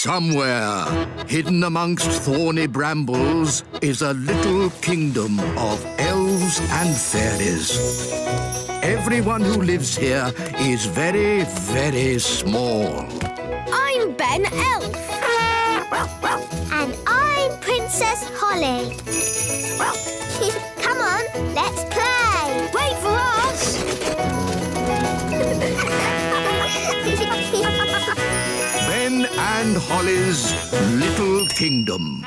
Somewhere, hidden amongst thorny brambles, is a little kingdom of elves and fairies. Everyone who lives here is very, very small. I'm Ben Elf. And I'm Princess Holly. Come on, let's play. Wait for us. Ben and Holly's Little Kingdom.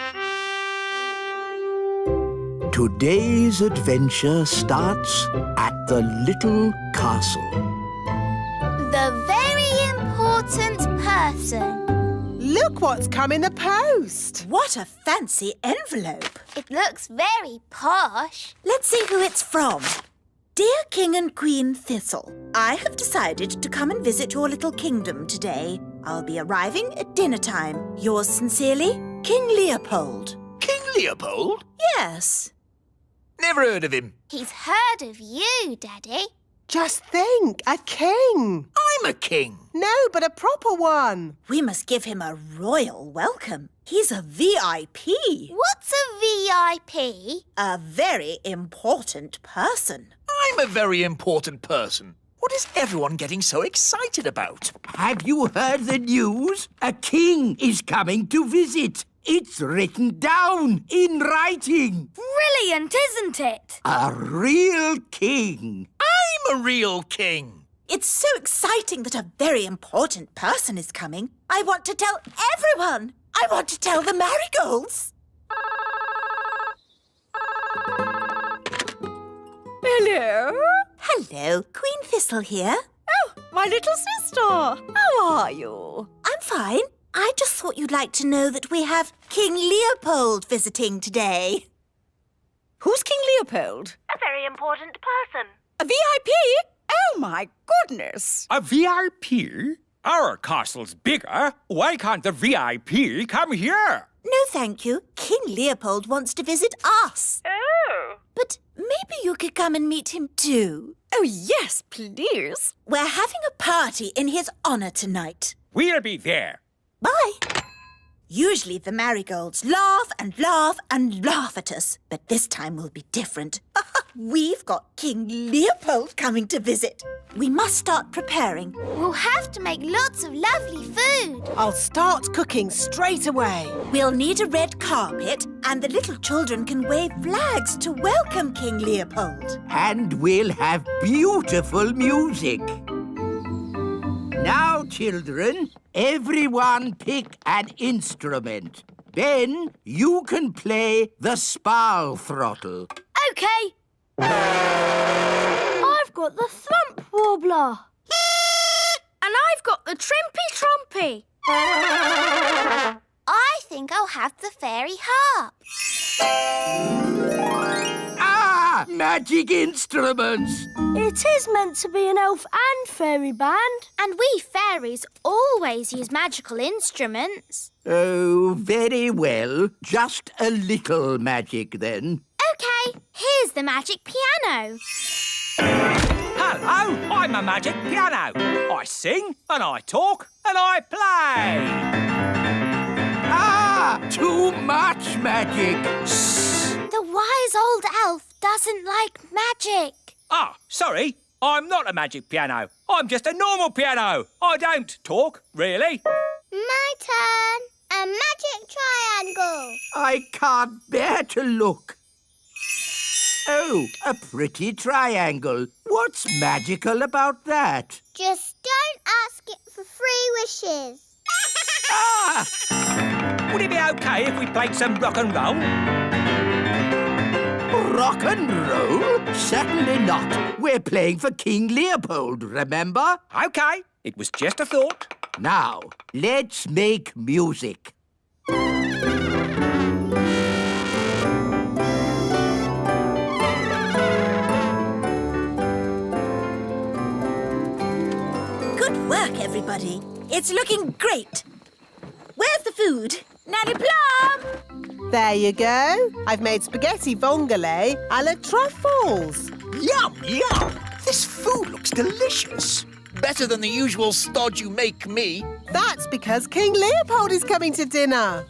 Today's adventure starts at the little castle. The very important person. Look what's come in the post. What a fancy envelope. It looks very posh. Let's see who it's from. Dear King and Queen Thistle, I have decided to come and visit your little kingdom today. I'll be arriving at dinner time. Yours sincerely, King Leopold. King Leopold? Yes. Never heard of him. He's heard of you, Daddy. Just think, a king. I'm a king. No, but a proper one. We must give him a royal welcome. He's a VIP. What's a VIP? A very important person. I'm a very important person. What is everyone getting so excited about? Have you heard the news? A king is coming to visit. It's written down in writing. Brilliant, isn't it? A real king. I'm a real king. It's so exciting that a very important person is coming. I want to tell everyone. I want to tell the marigolds. Hello? Hello, Queen Thistle here. Oh, my little sister. How are you? I'm fine. I just thought you'd like to know that we have King Leopold visiting today. Who's King Leopold? A very important person. A VIP? Oh, my goodness. A VIP? Our castle's bigger. Why can't the VIP come here? No, thank you. King Leopold wants to visit us. Oh. But maybe you could come and meet him too. Oh, yes, please. We're having a party in his honour tonight. We'll be there. Bye. Usually the marigolds laugh and laugh and laugh at us, but this time will be different. We've got King Leopold coming to visit. We must start preparing. We'll have to make lots of lovely food. I'll start cooking straight away. We'll need a red carpet, and the little children can wave flags to welcome King Leopold. And we'll have beautiful music. Now, children, everyone pick an instrument. Ben, you can play the spal throttle. OK. I've got the thump warbler. And I've got the trimpy trompy. I think I'll have the fairy harp. Ah, magic instruments! It is meant to be an elf and fairy band. And we fairies always use magical instruments. Oh, very well. Just a little magic, then. OK, here's the magic piano. Hello, I'm a magic piano. I sing and I talk and I play. Ah, too much magic. The wise old elf doesn't like magic. Ah, sorry, I'm not a magic piano. I'm just a normal piano. I don't talk, really. My turn. A magic triangle. I can't bear to look. Oh, a pretty triangle. What's magical about that? Just don't ask it for 3 wishes. Ah! Would it be OK if we played some rock and roll? Rock and roll? Certainly not. We're playing for King Leopold, remember? OK, it was just a thought. Now, let's make music. Good work, everybody. It's looking great. Where's the food? Nanny Plum! There you go. I've made spaghetti vongole a la truffles. Yum, yum. This food looks delicious. better than the usual stodge you make me. That's because King Leopold is coming to dinner.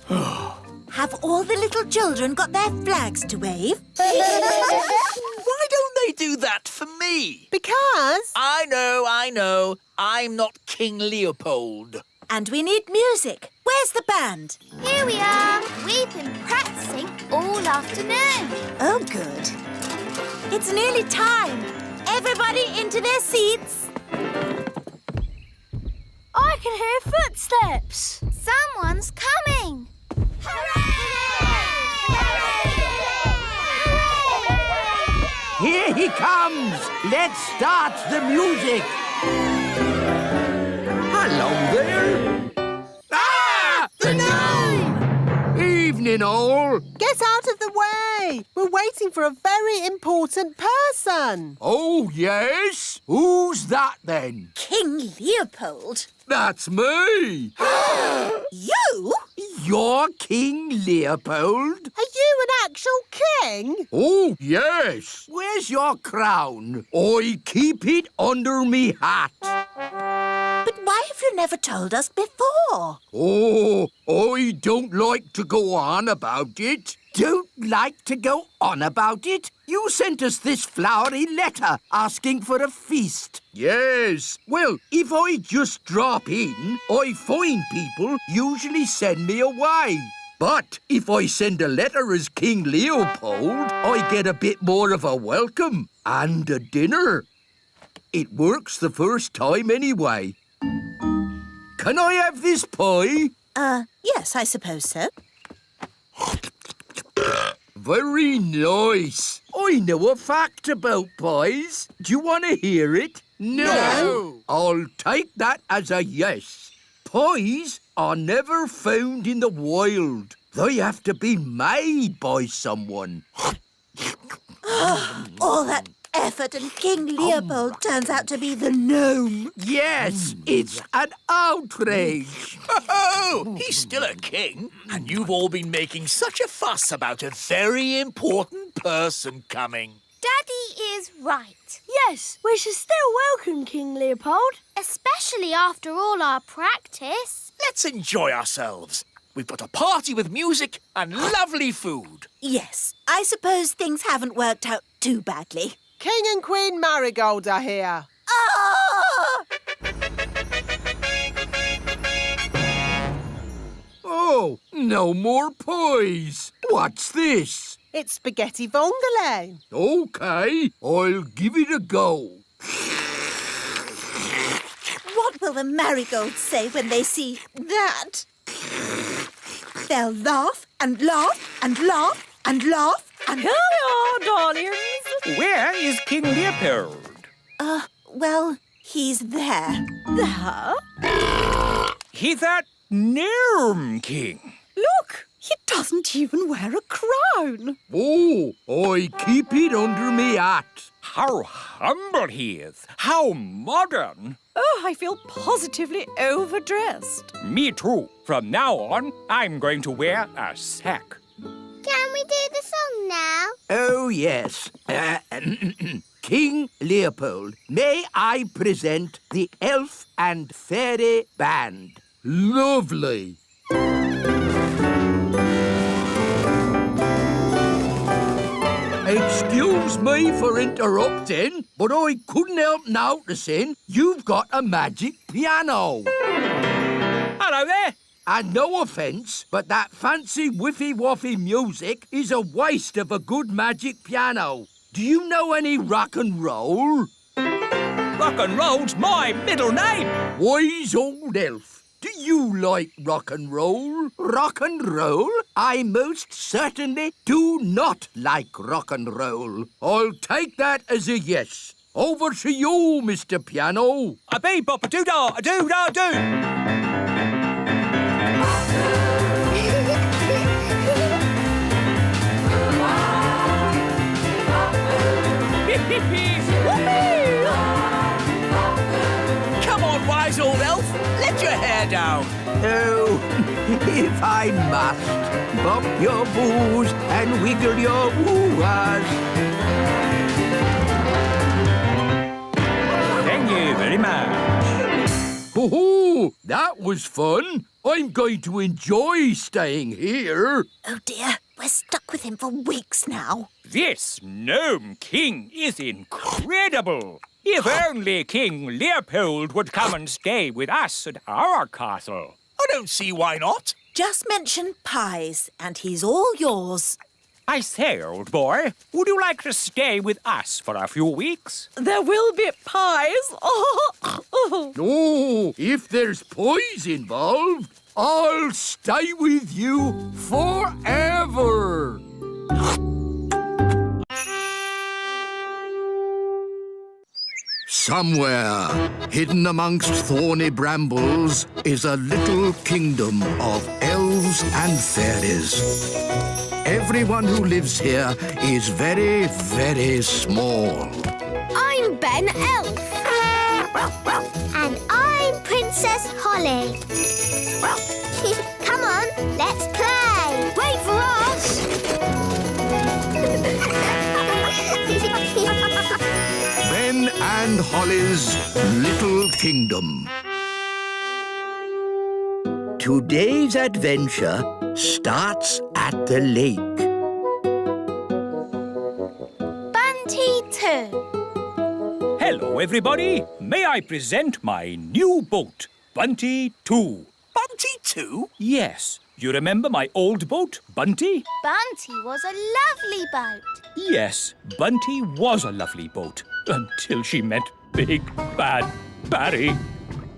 Have all the little children got their flags to wave? Why don't they do that for me? Because... I know. I'm not King Leopold. And we need music. Where's the band? Here we are. We've been practicing all afternoon. Oh, good. It's nearly time. Everybody into their seats. I can hear footsteps. Someone's coming. Here he comes! Let's start the music! Hello there! Ah! The gnome! Evening, all! Get out of the way! We're waiting for a very important person. Oh, yes? Who's that, then? King Leopold. That's me! You? You're King Leopold? Are you an actual king? Oh, yes. Where's your crown? I keep it under me hat. But why have you never told us before? Oh, I don't like to go on about it. Don't like to go on about it? You sent us this flowery letter asking for a feast. Yes. Well, if I just drop in, I find people usually send me away. But if I send a letter as King Leopold, I get a bit more of a welcome and a dinner. It works the first time anyway. Can I have this pie? Yes, I suppose so. Very nice. I know a fact about pies. Do you want to hear it? No. I'll take that as a yes. Pies are never found in the wild. They have to be made by someone. All that effort and King Leopold turns out to be the gnome. Yes, it's an outrage. Oh, he's still a king. And you've all been making such a fuss about a very important person coming. Daddy is right. Yes, we should still welcome King Leopold. Especially after all our practice. Let's enjoy ourselves. We've got a party with music and lovely food. Yes, I suppose things haven't worked out too badly. King and Queen Marigold are here. Ah! Oh, no more pies. What's this? It's spaghetti vongole. OK, I'll give it a go. What will the marigolds say when they see that? They'll laugh and laugh and laugh and laugh and... Here we are, darlings. Where is King Leopold? Well, he's there. There? He's that gnome king. Look, he doesn't even wear a crown. Oh, I keep it under me hat. How humble he is. How modern. Oh, I feel positively overdressed. Me too. From now on, I'm going to wear a sack. Can we do the song now? Oh, yes. King Leopold, may I present the Elf and Fairy Band? Lovely. Excuse me for interrupting, but I couldn't help noticing you've got a magic piano. Hello there. And no offence, but that fancy whiffy-woffy music is a waste of a good magic piano. Do you know any rock and roll? Rock and roll's my middle name. Wise old elf. Do you like rock and roll? Rock and roll? I most certainly do not like rock and roll. I'll take that as a yes. Over to you, Mr. Piano. A bee-bop-a-doo-dah, a-doo-dah-doo. Come on, wise old elf. Let your hair down. Oh, if I must, bump your boos and wiggle your woo-ahs. Thank you very much. Oh, that was fun. I'm going to enjoy staying here. Oh dear, we're stuck with him for weeks now. This gnome king is incredible. If only King Leopold would come and stay with us at our castle. I don't see why not. Just mention pies, and he's all yours. I say, old boy, would you like to stay with us for a few weeks? There will be pies. Oh, if there's poise involved, I'll stay with you forever. Somewhere, hidden amongst thorny brambles, is a little kingdom of elves and fairies. Everyone who lives here is very, very small. I'm Ben Elf. And I'm Princess Holly. Come on, let's play. Wait for us. Ben and Holly's Little Kingdom. Today's adventure starts at the lake. Bunty 2. Hello, everybody. May I present my new boat, Bunty 2. Bunty too? Yes. You remember my old boat, Bunty? Bunty was a lovely boat. Yes, Bunty was a lovely boat until she met Big Bad Barry.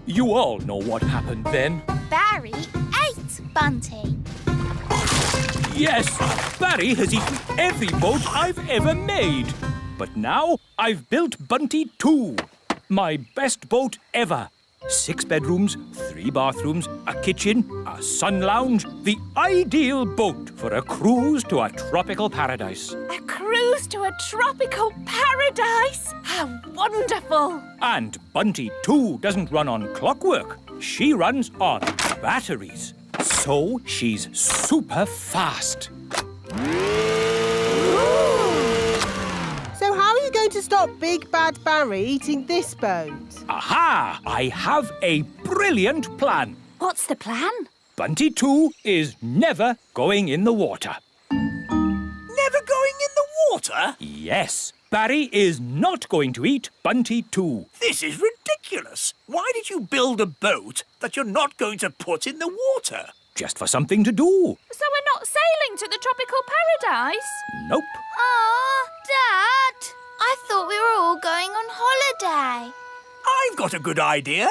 You all know what happened then. Barry ate Bunty. Yes, Barry has eaten every boat I've ever made. But now I've built Bunty 2, my best boat ever. 6 bedrooms, 3 bathrooms, a kitchen, a sun lounge. The ideal boat for a cruise to a tropical paradise. A cruise to a tropical paradise. How wonderful. And Bunty 2 doesn't run on clockwork. She runs on batteries. So she's super fast. So how are you going to stop Big Bad Barry eating this boat? Aha! I have a brilliant plan. What's the plan? Bunty 2 is never going in the water. Never going in the water? Yes, Barry is not going to eat Bunty 2. This is ridiculous. Why did you build a boat that you're not going to put in the water? Just for something to do. So we're not sailing to the tropical paradise? Nope. Aw, Dad. I thought we were all going on holiday. I've got a good idea.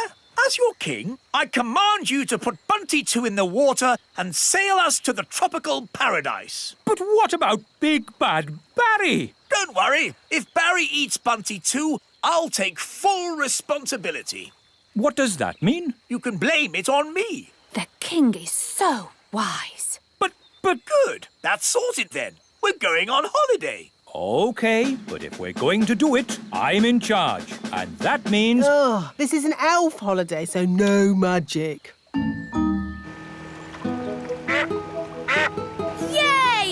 As your king, I command you to put Bunty 2 in the water and sail us to the tropical paradise. But what about Big Bad Barry? Don't worry. If Barry eats Bunty 2, I'll take full responsibility. What does that mean? You can blame it on me. The king is so wise. But... Good. That's sorted then. We're going on holiday. OK, but if we're going to do it, I'm in charge. And that means... Oh, this is an elf holiday, so no magic. Yay!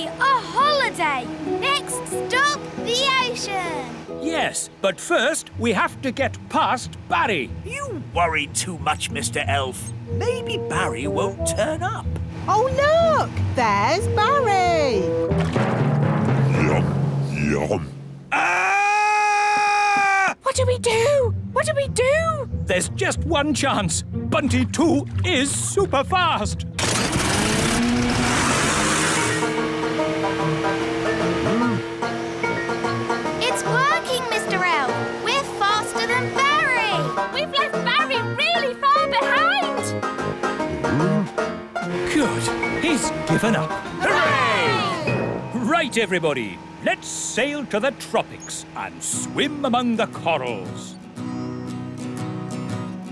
A holiday! Next stop, the ocean! Yes, but first we have to get past Barry. You worry too much, Mr. Elf. Maybe Barry won't turn up. Oh, look! There's Barry! Ah! What do we do? What do we do? There's just one chance. Bunty 2 is super fast. It's working, Mr. Elf. We're faster than Barry. We've left Barry really far behind. Good. He's given up. Hooray! Right, everybody. Let's sail to the tropics and swim among the corals.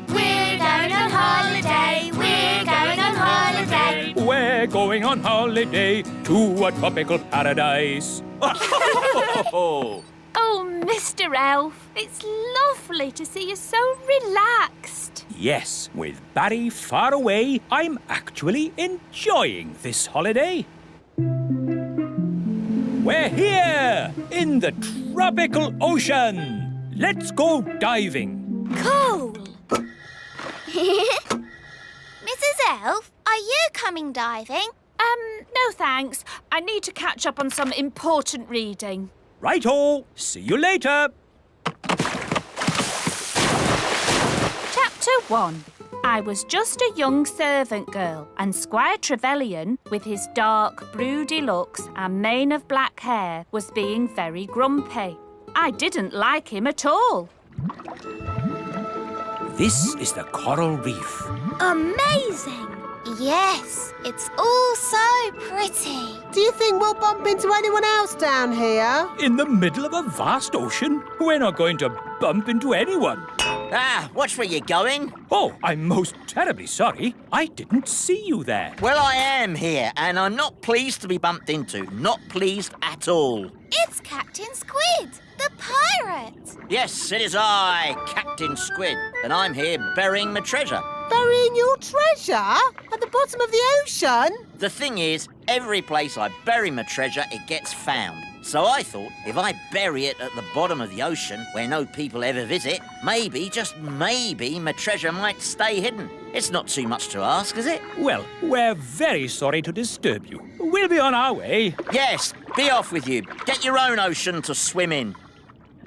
We're going on holiday. We're going on holiday. We're going on holiday to a tropical paradise. Oh, Mr. Elf, it's lovely to see you so relaxed. Yes, with Barry far away, I'm actually enjoying this holiday. We're here in the tropical ocean. Let's go diving. Cool! Mrs. Elf, are you coming diving? No thanks. I need to catch up on some important reading. Righto. See you later. Chapter 1. I was just a young servant girl, and Squire Trevelyan, with his dark, broody looks and mane of black hair, was being very grumpy. I didn't like him at all. This is the coral reef. Amazing! Yes, it's all so pretty. Do you think we'll bump into anyone else down here? In the middle of a vast ocean? We're not going to bump into anyone. Watch where you're going. Oh, I'm most terribly sorry. I didn't see you there. Well, I am here, and I'm not pleased to be bumped into. Not pleased at all. It's Captain Squid, the pirate. Yes, it is I, Captain Squid, and I'm here burying my treasure. Burying your treasure? At the bottom of the ocean? The thing is, every place I bury my treasure, it gets found. So I thought, if I bury it at the bottom of the ocean, where no people ever visit, maybe, just maybe, my treasure might stay hidden. It's not too much to ask, is it? Well, we're very sorry to disturb you. We'll be on our way. Yes, be off with you. Get your own ocean to swim in.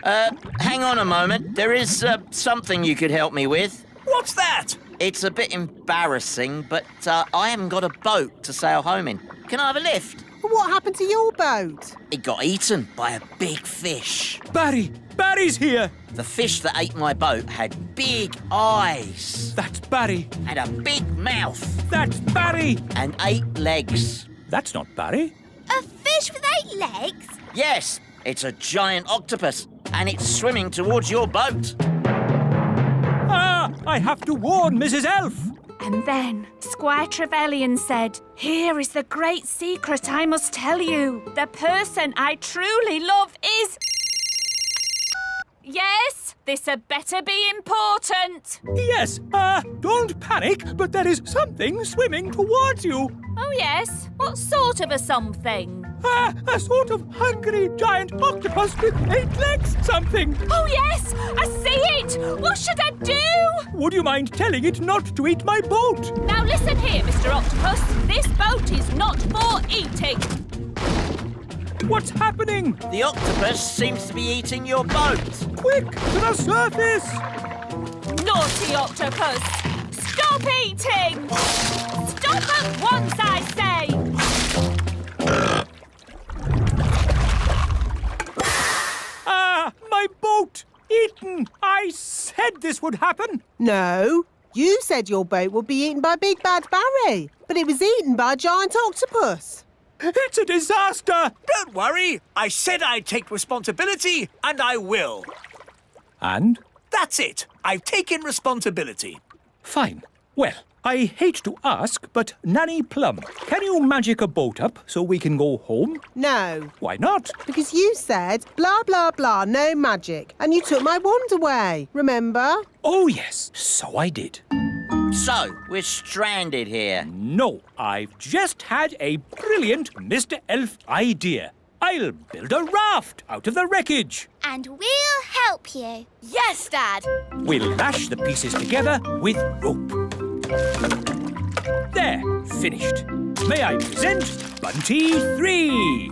Hang on a moment. There is something you could help me with. What's that? It's a bit embarrassing, but I haven't got a boat to sail home in. Can I have a lift? What happened to your boat? It got eaten by a big fish. Barry's here. The fish that ate my boat had big eyes. That's Barry. And a big mouth. That's Barry. And 8 legs. That's not Barry. A fish with 8 legs? Yes, it's a giant octopus, and it's swimming towards your boat. I have to warn Mrs. Elf. And then Squire Trevelyan said, "Here is the great secret I must tell you. The person I truly love is..." Yes, this had better be important. Yes, don't panic, but there is something swimming towards you. Oh, yes? What sort of a something? A sort of hungry giant octopus with 8 legs something. Oh, yes! I see it! What should I do? Would you mind telling it not to eat my boat? Now listen here, Mr. Octopus. This boat is not for eating. What's happening? The octopus seems to be eating your boat. Quick, to the surface! Naughty octopus! Stop eating! Stop at once, I say! My boat! Eaten! I said this would happen! No, you said your boat would be eaten by Big Bad Barry, but it was eaten by a giant octopus. It's a disaster! Don't worry. I said I'd take responsibility, and I will. And? That's it. I've taken responsibility. Fine. Well, I hate to ask, but Nanny Plum, can you magic a boat up so we can go home? No, Why not? because you said blah, blah, blah, no magic, and you took my wand away, remember? Oh, yes, so I did. So, we're stranded here. No, I've just had a brilliant Mr. Elf idea. I'll build a raft out of the wreckage. And we'll help you. Yes, Dad. We'll lash the pieces together with rope. There, finished. May I present Bunty 3?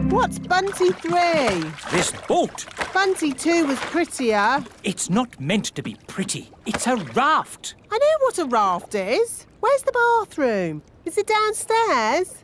What's Bunty 3? This boat. Bunty 2 was prettier. It's not meant to be pretty. It's a raft. I know what a raft is. Where's the bathroom? Is it downstairs?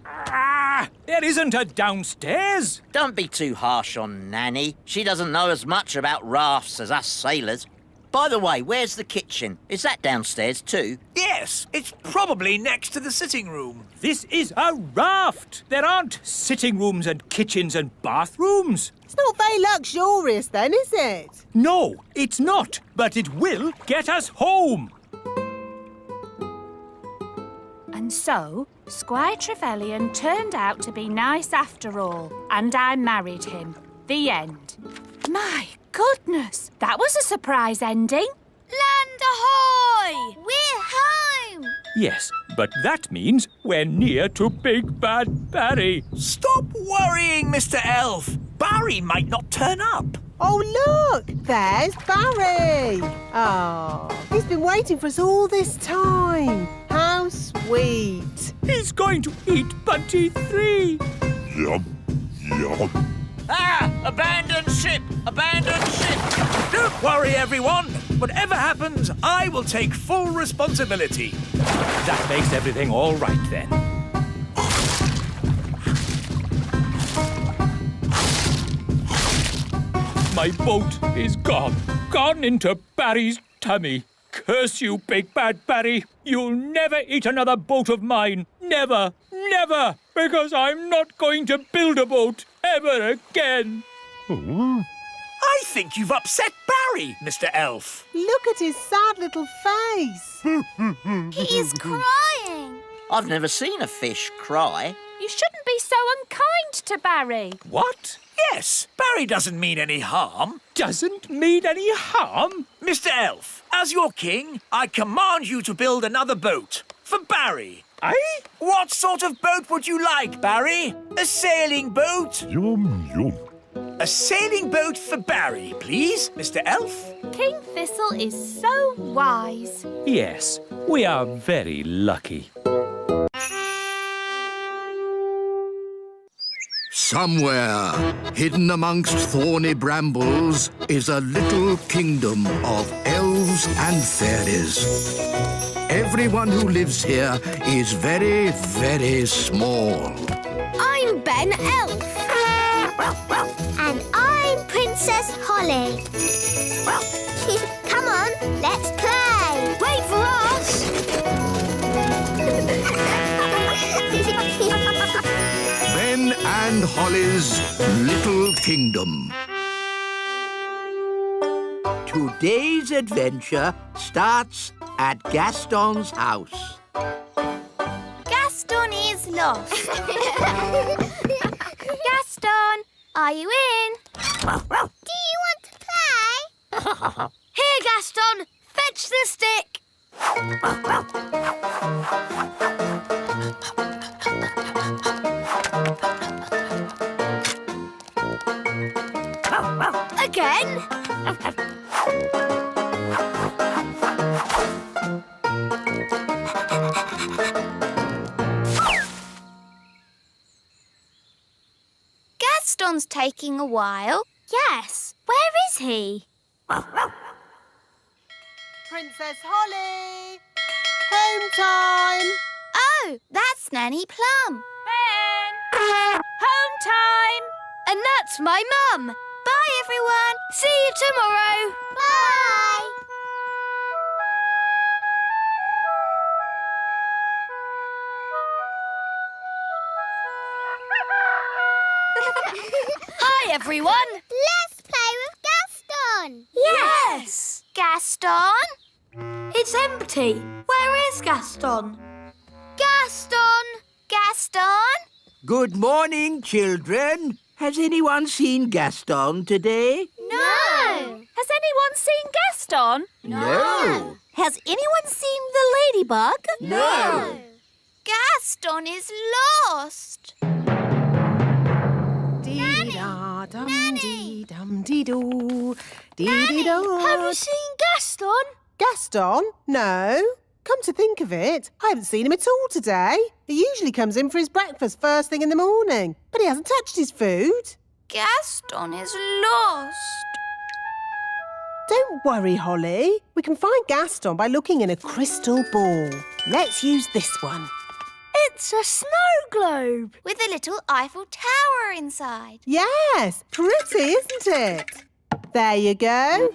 There isn't a downstairs. Don't be too harsh on Nanny. She doesn't know as much about rafts as us sailors. By the way, where's the kitchen? Is that downstairs too? Yes, it's probably next to the sitting room. This is a raft. There aren't sitting rooms and kitchens and bathrooms. It's not very luxurious then, is it? No, it's not. But it will get us home. And so, Squire Trevelyan turned out to be nice after all, and I married him. The end. My goodness, that was a surprise ending. Land ahoy! We're home. Yes, but that means we're near to Big Bad Barry. Stop worrying, Mr. Elf. Barry might not turn up. Oh, look! There's Barry! Oh, he's been waiting for us all this time. How sweet. He's going to eat Bunty 3. Yum, yum. Ah! Abandoned ship! Abandoned ship! Don't worry, everyone. Whatever happens, I will take full responsibility. That makes everything all right then. My boat is gone. Gone into Barry's tummy. Curse you, big bad Barry. You'll never eat another boat of mine. Never, never. Because I'm not going to build a boat ever again. I think you've upset Barry, Mr. Elf. Look at his sad little face. He's crying. I've never seen a fish cry. You shouldn't be so unkind to Barry. What? Yes, Barry doesn't mean any harm. Doesn't mean any harm? Mr. Elf, as your king, I command you to build another boat for Barry. Aye? What sort of boat would you like, Barry? A sailing boat? Yum, yum. A sailing boat for Barry, please, Mr. Elf. King Thistle is so wise. Yes, we are very lucky. Somewhere, hidden amongst thorny brambles, is a little kingdom of elves and fairies. Everyone who lives here is very, very small. I'm Ben Elf. And I'm Princess Holly. Come on, let's play. Wait for us. Ben and Holly's Little Kingdom. Today's adventure starts at Gaston's house. Gaston is lost. Gaston, are you in? Do you want to play? Here, Gaston, fetch the stick. Again. Gaston's taking a while. Yes. Where is he? Princess Holly! Home time! Oh, that's Nanny Plum. Ben! Home time! And that's my mum. Bye, everyone. See you tomorrow. Bye. Hi, everyone. Let's play with Gaston. Yes. Gaston? It's empty. Where is Gaston? Gaston! Gaston? Good morning, children. Has anyone seen Gaston today? No. Has anyone seen Gaston? No. Has anyone seen the ladybug? No. Gaston is lost. Dee-da-dum-dee-dum-dee-doo. Have Dee-dee-da. you seen Gaston? Gaston? No. Come to think of it, I haven't seen him at all today. He usually comes in for his breakfast first thing in the morning, but he hasn't touched his food. Gaston is lost. Don't worry, Holly. We can find Gaston by looking in a crystal ball. Let's use this one. It's a snow globe with a little Eiffel Tower inside. Yes, pretty, isn't it? There you go.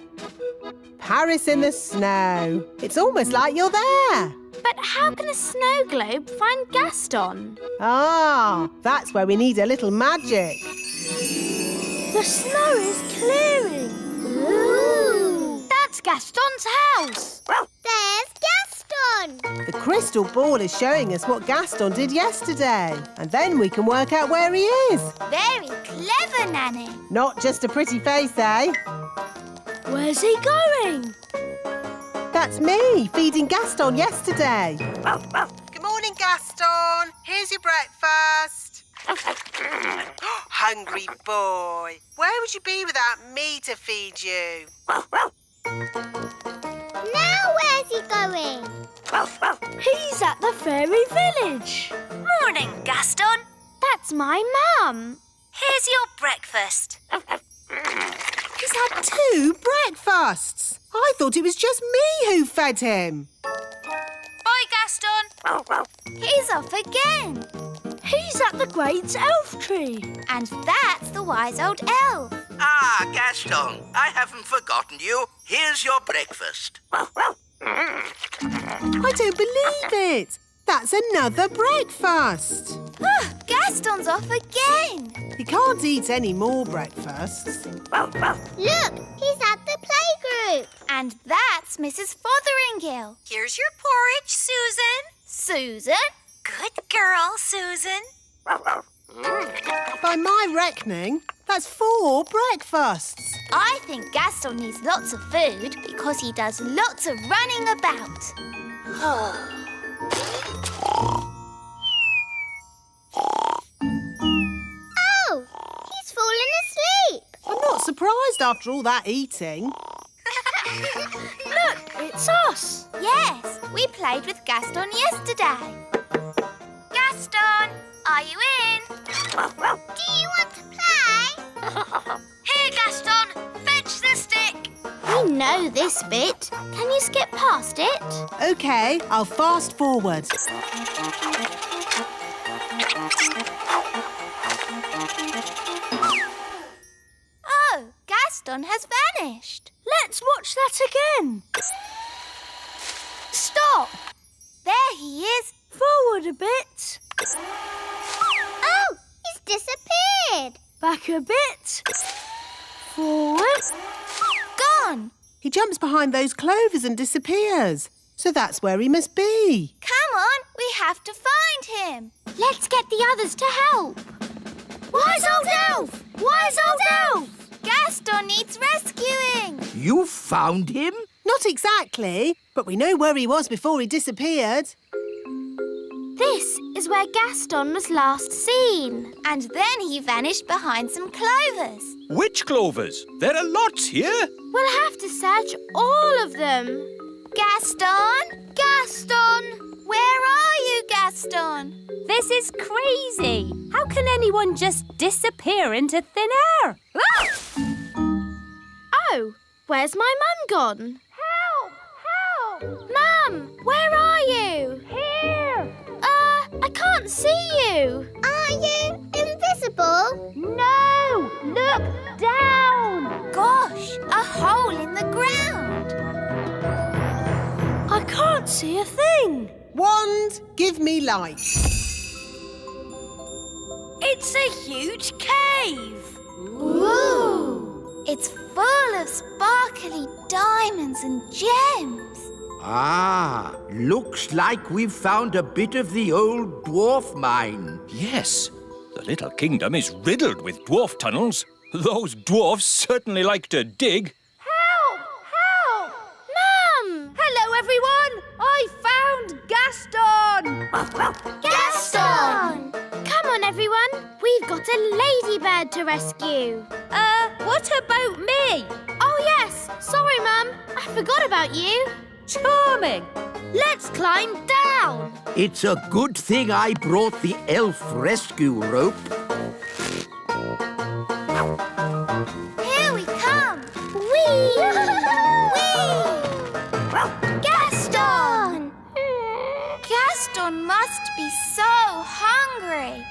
Paris in the snow. It's almost like you're there. But how can a snow globe find Gaston? Ah, that's where we need a little magic. The snow is clearing. Ooh. That's Gaston's house. There's Gaston. The crystal ball is showing us what Gaston did yesterday. And then we can work out where he is. Very clever, Nanny. Not just a pretty face, eh? Where's he going? That's me, feeding Gaston yesterday. Good morning, Gaston. Here's your breakfast. hungry boy. Where would you be without me to feed you? Now where's he going? He's at the fairy village. Morning, Gaston. That's my mum. Here's your breakfast. He's had 2 breakfasts. I thought it was just me who fed him. Bye, Gaston. He's off again. He's at the great elf tree. And that's the wise old elf. Ah, Gaston, I haven't forgotten you. Here's your breakfast. I don't believe it. That's another breakfast. Gaston's off again. He can't eat any more breakfasts. Look, he's at the playgroup. And that's Mrs. Fotheringill. Here's your porridge, Susan. Susan? Good girl, Susan. By my reckoning, that's 4 breakfasts. I think Gaston needs lots of food because he does lots of running about. Oh, he's fallen asleep. I'm not surprised after all that eating. Look, it's us. Yes, we played with Gaston yesterday. Gaston, are you in? Do you want to play? Here, Gaston, fetch the stick. We know this bit. Can you skip past it? OK, I'll fast forward. Oh, Gaston has vanished. Let's watch that again. Stop! There he is. Forward a bit. Oh, he's disappeared. Back a bit. Forward. Gone. He jumps behind those clovers and disappears. So that's where he must be. Come on, we have to find him. Let's get the others to help. Wise old elf! Wise old elf! Gaston needs rescuing. You found him? Not exactly, but we know where he was before he disappeared. This is where Gaston was last seen. And then he vanished behind some clovers. Which clovers? There are lots here. We'll have to search all of them. Gaston! Gaston! Where are you, Gaston? This is crazy. How can anyone just disappear into thin air? Ah! Oh, where's my mum gone? Help! Help! Mum, where are you? Here! I can't see you. Are you invisible? No, look down. Gosh, a hole in the ground. I can't see a thing. Wand, give me light. It's a huge cave. Ooh! It's full of sparkly diamonds and gems. Ah, looks like we've found a bit of the old dwarf mine. Yes, the little kingdom is riddled with dwarf tunnels. Those dwarfs certainly like to dig. Help! Help! Mum! Hello, everyone. I found Gaston. Gaston! Come on, everyone. We've got a ladybird to rescue. What about me? Oh, yes. Sorry, Mum. I forgot about you. Charming. Let's climb down. It's a good thing I brought the elf rescue rope. Here we come. Whee! Whee! Gaston! Gaston must be so hungry.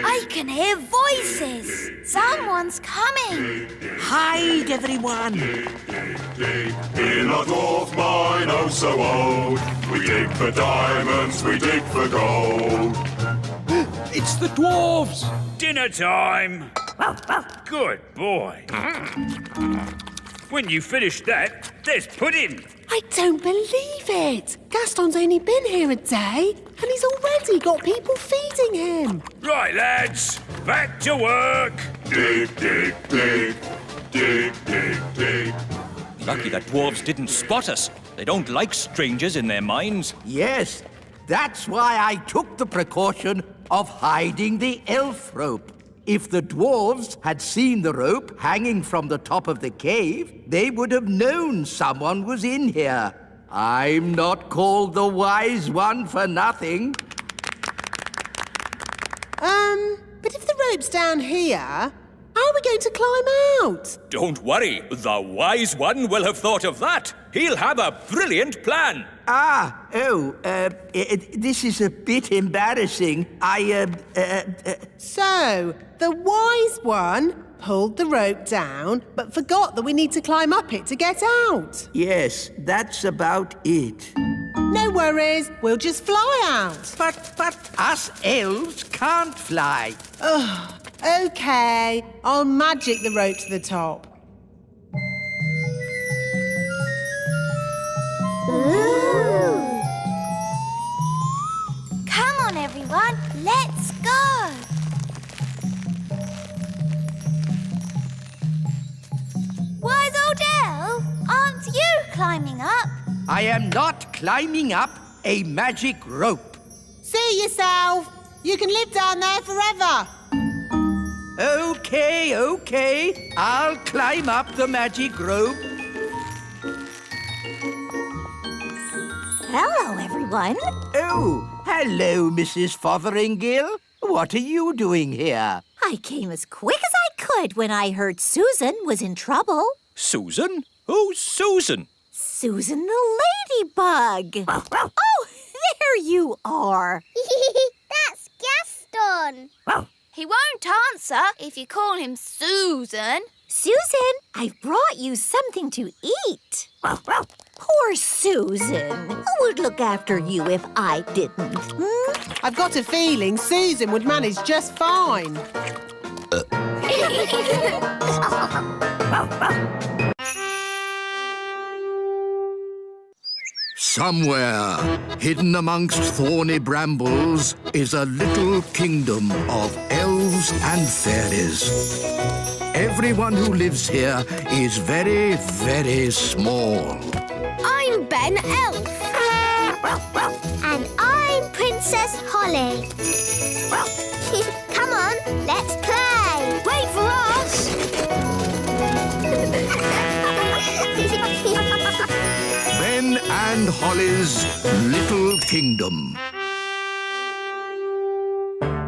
I can hear voices. Someone's coming. Hide, everyone. In a dwarf mine, oh so old, we dig for diamonds, we dig for gold. It's the dwarves. Dinner time. Good boy. When you finish that, there's pudding. I don't believe it. Gaston's only been here a day and he's already got people feeding him. Right, lads, back to work. Dig, dig, dig, dig, dig, dig. Lucky that dwarves didn't spot us. They don't like strangers in their mines. Yes, that's why I took the precaution of hiding the elf rope. If the dwarves had seen the rope hanging from the top of the cave, they would have known someone was in here. I'm not called the Wise One for nothing. But if the rope's down here, how are we going to climb out? Don't worry, the Wise One will have thought of that. He'll have a brilliant plan. This is a bit embarrassing. So, the Wise One pulled the rope down, but forgot that we need to climb up it to get out. Yes, that's about it. No worries, we'll just fly out. But us elves can't fly. OK, I'll magic the rope to the top. Ooh. Come on, everyone, let's go. Wise old elf, aren't you climbing up? I am not climbing up a magic rope. See yourself. You can live down there forever. OK. I'll climb up the magic rope. Hello, everyone. Oh, hello, Mrs. Fotheringill. What are you doing here? I came as quick as I could when I heard Susan was in trouble. Susan? Who's Susan? Susan the ladybug. Oh, there you are. That's Gaston. He won't answer if you call him Susan. Susan, I've brought you something to eat. Poor Susan. Who would look after you if I didn't? I've got a feeling Susan would manage just fine. Somewhere, hidden amongst thorny brambles, is a little kingdom of elves and fairies. Everyone who lives here is very, very small. I'm Ben Elf. And I'm Princess Holly. Come on, let's play. Wait for us. Ben and Holly's Little Kingdom.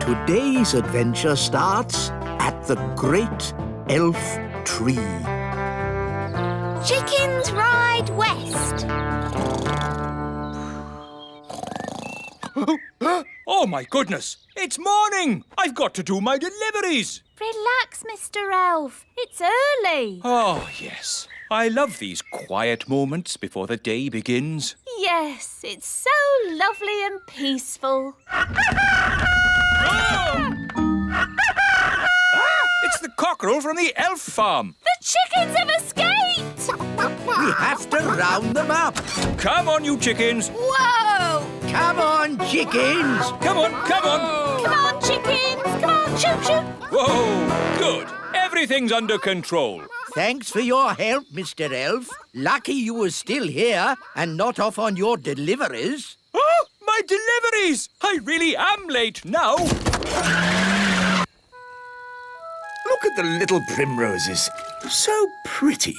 Today's adventure starts at the Great Elf Tree. Chickens ride west. Oh, my goodness. It's morning. I've got to do my deliveries. Relax, Mr. Elf. It's early. Oh, yes. I love these quiet moments before the day begins. Yes, it's so lovely and peaceful. It's the cockerel from the elf farm. The chickens have escaped! We have to round them up. Come on, you chickens. Whoa! Come on, chickens. Come on. Come on, chickens! Come on, shoot, shoot! Whoa, good. Everything's under control. Thanks for your help, Mr. Elf. Lucky you were still here and not off on your deliveries. Oh, my deliveries! I really am late now. Look at the little primroses. So pretty.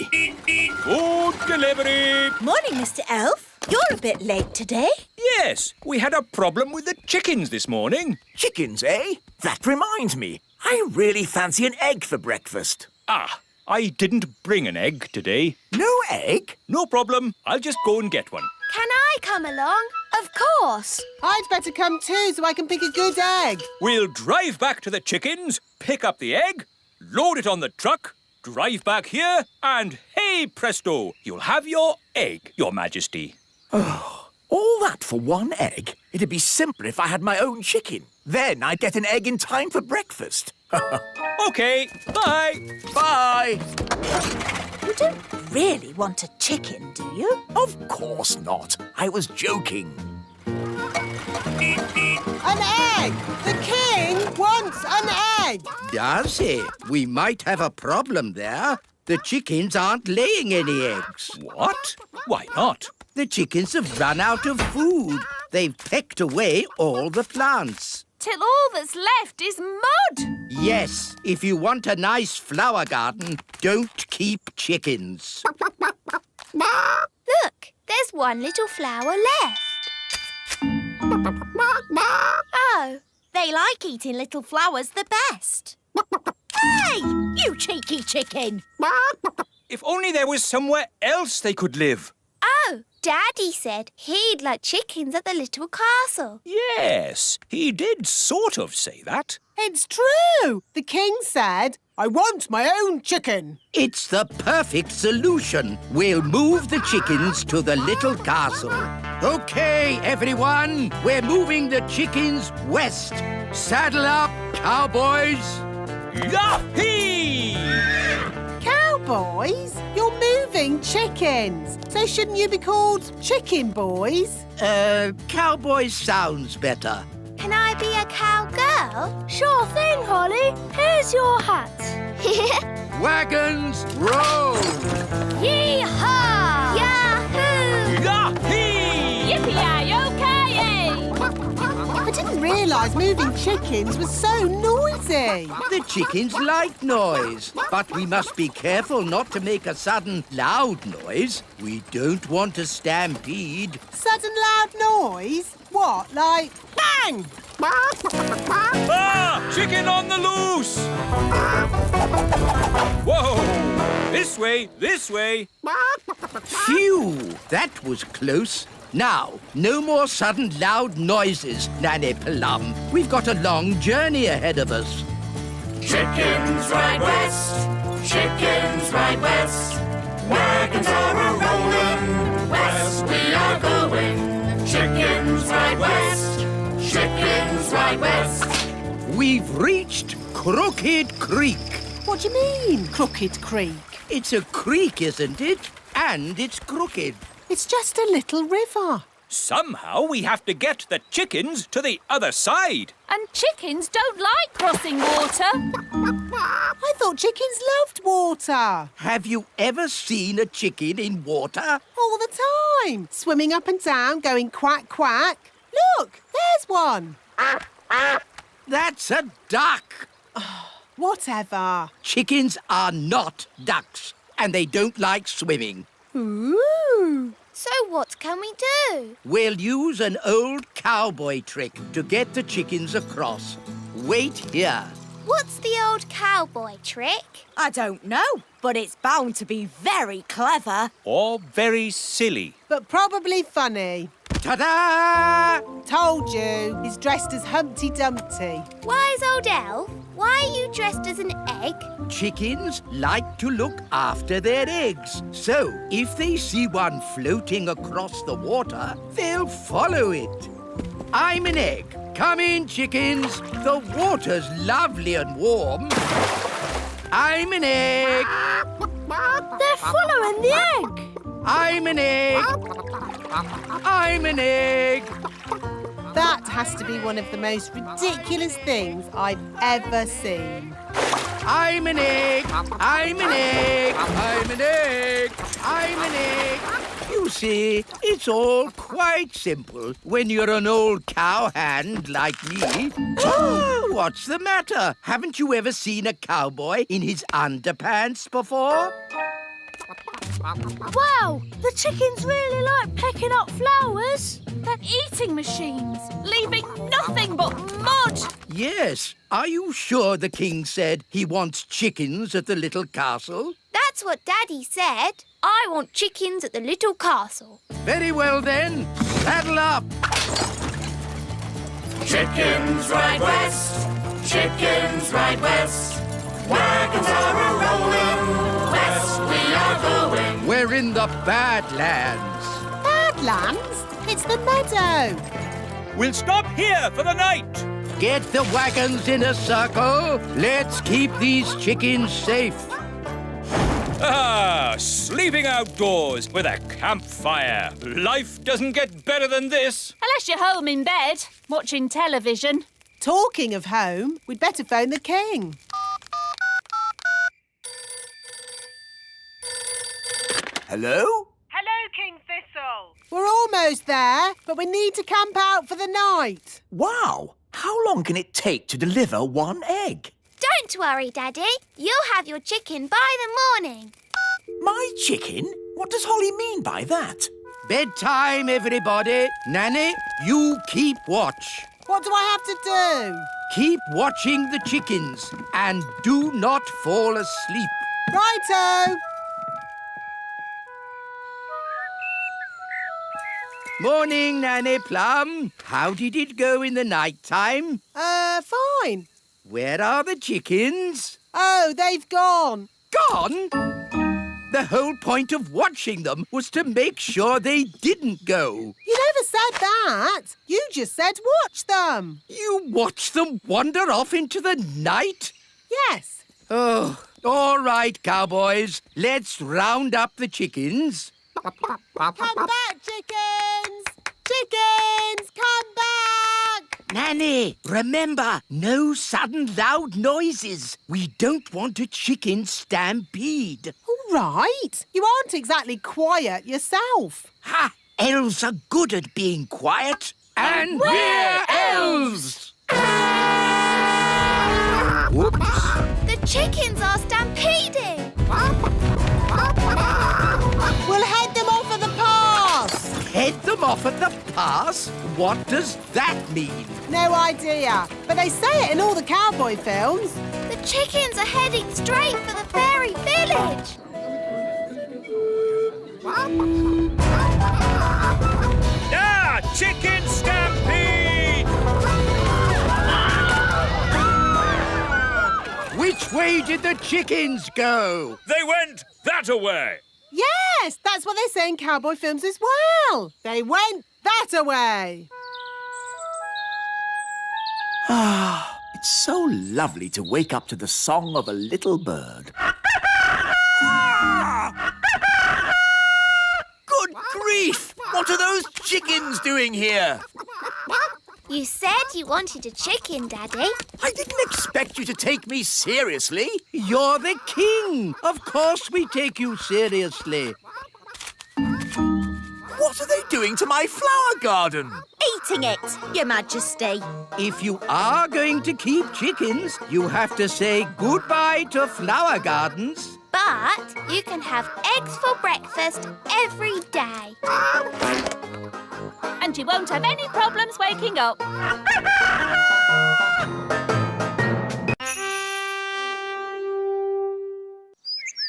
Food delivery. Morning, Mr. Elf. You're a bit late today. Yes, we had a problem with the chickens this morning. Chickens, eh? That reminds me. I really fancy an egg for breakfast. Ah, I didn't bring an egg today. No egg? No problem. I'll just go and get one. Can I come along? Of course. I'd better come too so I can pick a good egg. We'll drive back to the chickens, pick up the egg, load it on the truck, drive back here, and hey presto, you'll have your egg, Your Majesty. Oh, all that for one egg? It'd be simpler if I had my own chicken. Then I'd get an egg in time for breakfast. OK, bye. Bye. You don't really want a chicken, do you? Of course not. I was joking. An egg! The king wants an egg! Does he? We might have a problem there. The chickens aren't laying any eggs. What? Why not? The chickens have run out of food. They've pecked away all the plants. till all that's left is mud. Yes, if you want a nice flower garden, don't keep chickens. Look, there's one little flower left. Oh, they like eating little flowers the best. Hey, you cheeky chicken! If only there was somewhere else they could live. Oh, Daddy said he'd like chickens at the little castle. Yes, he did sort of say that. It's true. The king said, I want my own chicken. It's the perfect solution. We'll move the chickens to the little castle. OK, everyone, we're moving the chickens west. Saddle up, cowboys. Yahee! Cowboys? You're moving chickens. So shouldn't you be called chicken boys? Cowboy sounds better. Can I be a cowgirl? Sure thing, Holly. Here's your hat. Wagons, roll! Yee-haw! Yahoo! Yahee! Yippee-yi-yo-ki-yay! I didn't realise moving chickens was so noisy. The chickens like noise, but we must be careful not to make a sudden loud noise. We don't want a stampede. Sudden loud noise? What, like bang? Ah! Chicken on the loose! Whoa! This way, this way. Phew! That was close. Now, no more sudden loud noises, Nanny Plum. We've got a long journey ahead of us. Chickens ride west, chickens ride west. Wagons are a-rolling, west we are going. Chickens ride west, chickens ride west. We've reached Crooked Creek. What do you mean, Crooked Creek? It's a creek, isn't it? And it's crooked. It's just a little river. Somehow we have to get the chickens to the other side. And chickens don't like crossing water. I thought chickens loved water. Have you ever seen a chicken in water? All the time. Swimming up and down, going quack, quack. Look, there's one. That's a duck. Whatever. Chickens are not ducks, and they don't like swimming. Ooh. So what can we do? We'll use an old cowboy trick to get the chickens across. Wait here. What's the old cowboy trick? I don't know, but it's bound to be very clever. Or very silly. But probably funny. Ta-da! Told you, he's dressed as Humpty Dumpty. Wise old elf, why are you dressed as an egg? Chickens like to look after their eggs. So, if they see one floating across the water, they'll follow it. I'm an egg. Come in, chickens. The water's lovely and warm. I'm an egg. They're following the egg. I'm an egg. I'm an egg. That has to be one of the most ridiculous things I've ever seen. I'm an egg. I'm an egg. I'm an egg. I'm an egg. You see, it's all quite simple when you're an old cowhand like me. Oh, what's the matter? Haven't you ever seen a cowboy in his underpants before? Wow, the chickens really like picking up flowers. They're eating machines, leaving nothing but mud. Yes. Are you sure the king said he wants chickens at the little castle? That's what Daddy said. I want chickens at the little castle. Very well then. Saddle up. Chickens ride west, chickens ride west. Wagons are a-rolling, west we are going. We're in the Badlands. Badlands? It's the meadow. We'll stop here for the night. Get the wagons in a circle. Let's keep these chickens safe. Ah, sleeping outdoors with a campfire. Life doesn't get better than this. Unless you're home in bed, watching television. Talking of home, we'd better phone the king. Hello? Hello, King Thistle. We're almost there, but we need to camp out for the night. Wow! How long can it take to deliver one egg? Don't worry, Daddy. You'll have your chicken by the morning. My chicken? What does Holly mean by that? Bedtime, everybody. Nanny, you keep watch. What do I have to do? Keep watching the chickens and do not fall asleep. Righto! Morning, Nanny Plum. How did it go in the night time? Fine. Where are the chickens? Oh, they've gone. Gone? The whole point of watching them was to make sure they didn't go. You never said that. You just said watch them. You watched them wander off into the night? Yes. Oh, all right, cowboys. Let's round up the chickens. Come back, chickens! Chickens, come back! Nanny, remember, no sudden loud noises. We don't want a chicken stampede. All right. You aren't exactly quiet yourself. Ha! Elves are good at being quiet. And we're elves! Whoops. The chickens are stampeding. We'll head them off at the pass. Head them off at the pass? What does that mean? No idea. But they say it in all the cowboy films. The chickens are heading straight for the fairy village. Ah! Chicken stampede! Which way did the chickens go? They went that-a-way. Yes, that's what they say in cowboy films as well. They went that-a-way. Ah, it's so lovely to wake up to the song of a little bird. Good grief! What are those chickens doing here? You said you wanted a chicken, Daddy. I didn't expect you to take me seriously. You're the king. Of course we take you seriously. What are they doing to my flower garden? Eating it, Your Majesty. If you are going to keep chickens, you have to say goodbye to flower gardens. But you can have eggs for breakfast every day. And you won't have any problems waking up.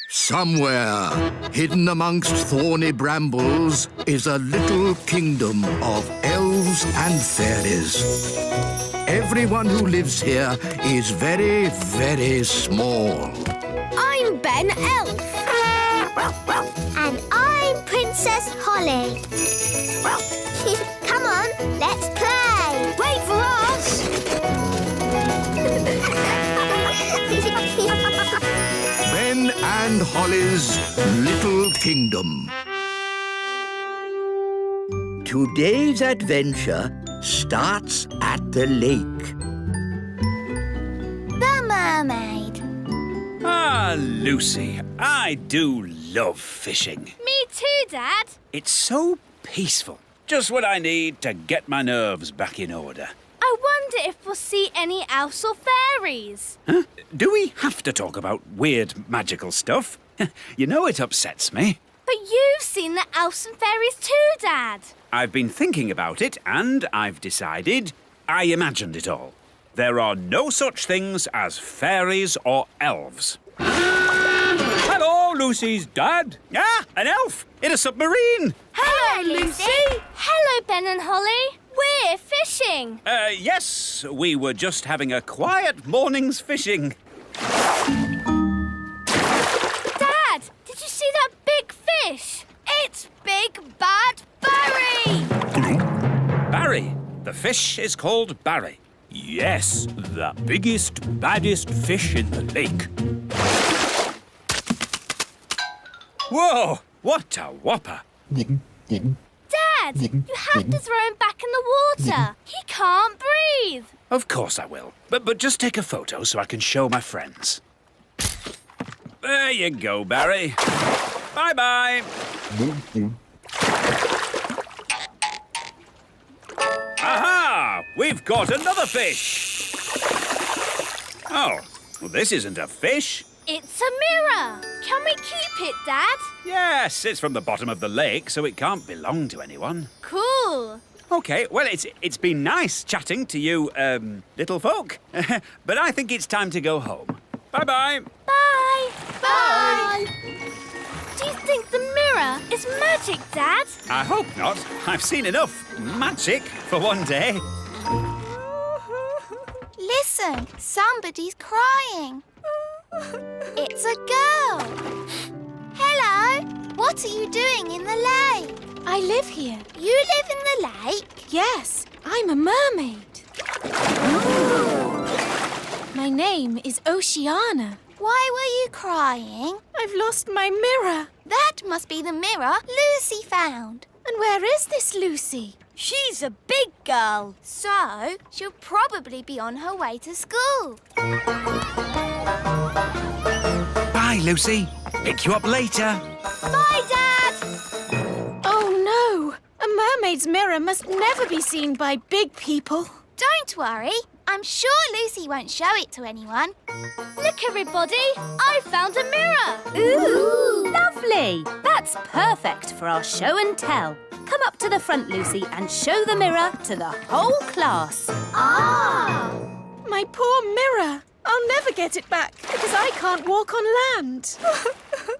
Somewhere, hidden amongst thorny brambles, is a little kingdom of elves and fairies. Everyone who lives here is very, very small. I'm Ben Elf. And I'm Princess Holly. Come on, let's play. Wait for us. Ben and Holly's Little Kingdom. Today's adventure starts at the lake. The mermaid. Ah, Lucy, I do love fishing. Me too, Dad. It's so peaceful. Just what I need to get my nerves back in order. I wonder if we'll see any elves or fairies. Huh? Do we have to talk about weird magical stuff? You know it upsets me. But you've seen the elves and fairies too, Dad. I've been thinking about it and I've decided I imagined it all. There are no such things as fairies or elves. Hello, Lucy's dad. Ah, an elf in a submarine. Hello, Lucy. Hello, Ben and Holly. We're fishing. Yes, we were just having a quiet morning's fishing. Dad, did you see that big fish? It's Big Bad Barry. Barry. The fish is called Barry. Yes, the biggest, baddest fish in the lake. Whoa, what a whopper. Dad, you have to throw him back in the water. He can't breathe. Of course I will. But just take a photo so I can show my friends. There you go, Barry. Bye-bye. we've got another fish. Oh, well, this isn't a fish. It's a mirror. Can we keep it, Dad? Yes, it's from the bottom of the lake, so it can't belong to anyone. Cool. OK, well, it's been nice chatting to you, little folk. But I think it's time to go home. Bye-bye. Bye. Bye. Do you think the mirror is magic, Dad? I hope not. I've seen enough magic for one day. Listen, somebody's crying. It's a girl. Hello, what are you doing in the lake? I live here. You live in the lake? Yes, I'm a mermaid. My name is Oceana. Why were you crying? I've lost my mirror. That must be the mirror Lucy found. And where is this Lucy? She's a big girl. So, she'll probably be on her way to school. Bye, Lucy. Pick you up later. Bye, Dad. Oh, no. A mermaid's mirror must never be seen by big people. Don't worry. I'm sure Lucy won't show it to anyone. Look, everybody. I found a mirror. Ooh, lovely. That's perfect for our show and tell. Come up to the front, Lucy, and show the mirror to the whole class. Ah! My poor mirror. I'll never get it back because I can't walk on land.